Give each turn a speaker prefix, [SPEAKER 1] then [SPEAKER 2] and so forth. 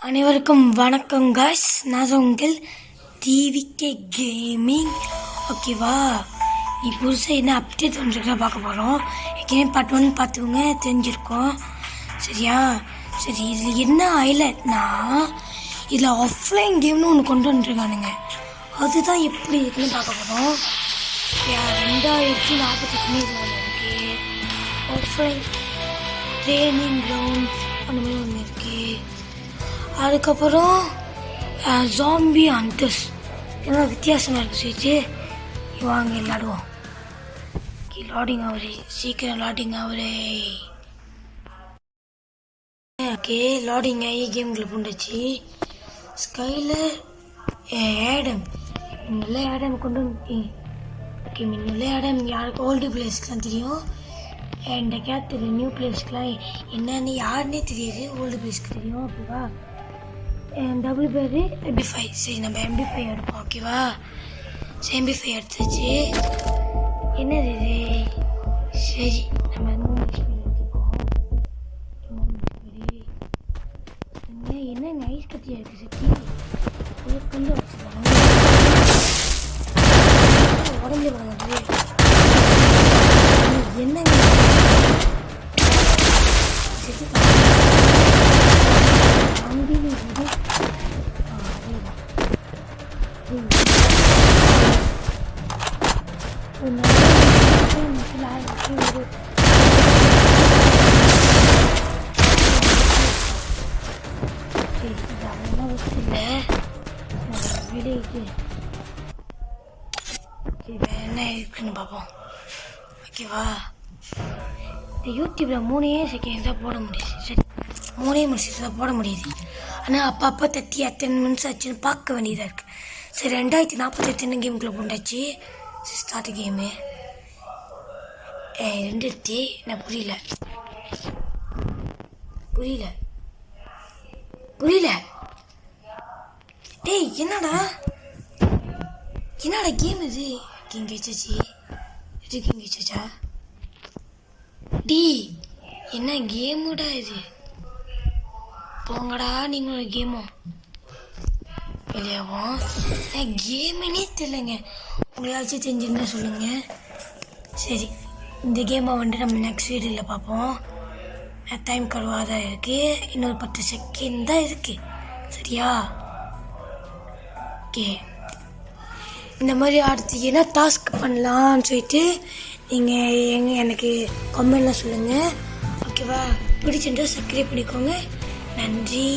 [SPEAKER 1] அனைவருக்கும் வணக்கம் காய்ஸ். நான் உங்கள் டிவிகே கேமிங். ஓகேவா, நீ புதுசாக என்ன அப்டேட் வந்துருக்கா பார்க்க போகிறோம். ஏற்கனவே பார்ட் 1 பார்த்துக்கோங்க, தெரிஞ்சிருக்கோம். சரியா? சரி, இதில் என்ன ஹைலைட்னா, இதில் ஆஃப்லைன் கேம்னு ஒன்று கொண்டு வந்துருக்கானுங்க. அதுதான் எப்படி இருக்குன்னு பார்க்க போகிறோம். 2048 இது ஒன்று இருக்குது. ஆஃப்லைன் ட்ரைனிங் கிரவுண்ட்ஸ் அந்த மாதிரி ஒன்று இருக்குது. அதுக்கப்புறம் ஜாம்பி ஹண்டர்ஸ். என்ன வித்தியாசமாக இருக்குது சொல்லிட்டு வாங்க விளாடுவோம். லாடிங் ஆகுது, சீக்கிரம் லாடிங் ஆகுது. ஓகே, லாடிங் ஆகி கேம்குள்ளே பூண்டாச்சு. ஸ்கைலர் ஆடம், நல்ல ஆடம் கொண்டு வந்து. ஓகே, நல்ல ஆடம் யாருக்கு ஓல்டு பிளேஸ்க்கெலாம் தெரியும். அண்ட் கேட்டு நியூ பிளேஸ்க்கெலாம் என்னன்னு யாருன்னே தெரியாது, ஓல்டு பிளேஸ்க்கு தெரியும். ஓகேவா, டபுள் பேர் MP5. சரி, நம்ம MP5 எடுப்போம். ஓகேவா, சரி MP5 எடுத்தாச்சு. என்னது இது? சரி, நம்ம 3 HP எடுத்துப்போம். என்னங்க ஐஸ் கத்தியாக இருக்குது சக்தி, கொஞ்சம் வச்சுக்கலாம். உடஞ்சி போடுறது என்னங்க சரி. என்ன இருக்குன்னு பார்ப்போம். ஓகேவா, இந்த யூடியூப்பில் 3 செகண்ட் தான் போட முடியுது. சரி, 3 நிமிஷம் தான் போட முடியுது. ஆனால் அப்பப்போ 30 மினிட்ஸ் ஆச்சுன்னு பார்க்க வேண்டியதாக இருக்குது. சரி, 2048 கேமுக்குள்ளே போண்டாச்சு. Start game. 2 நான் புரியல டேய், என்னடா கேம் இது? கிங் வச்சாச்சு, இது கிங் வச்சாச்சா? டி என்ன கேமுடா இது? போங்கடா நீங்களோட கேமும் வெளியாகும். கேமுன்னே தெரியலைங்க, உங்களாச்சும் தெரிஞ்சிருந்தா சொல்லுங்க. சரி, இந்த கேமை வந்துட்டு நம்ம நெக்ஸ்ட் வீடியோவில் பார்ப்போம். டைம் கருவாக தான் இருக்குது, இன்னொரு 10 செகண்ட் தான் இருக்குது. சரியா? ஓகே, இந்த மாதிரி அடுத்து என்ன டாஸ்க் பண்ணலான்னு சொல்லிட்டு நீங்கள் எனக்கு கமெண்ட்லாம் சொல்லுங்கள். ஓகேவா, பிடிச்சிருந்தா சப்ஸ்கிரைப் பண்ணிக்கோங்க. நன்றி.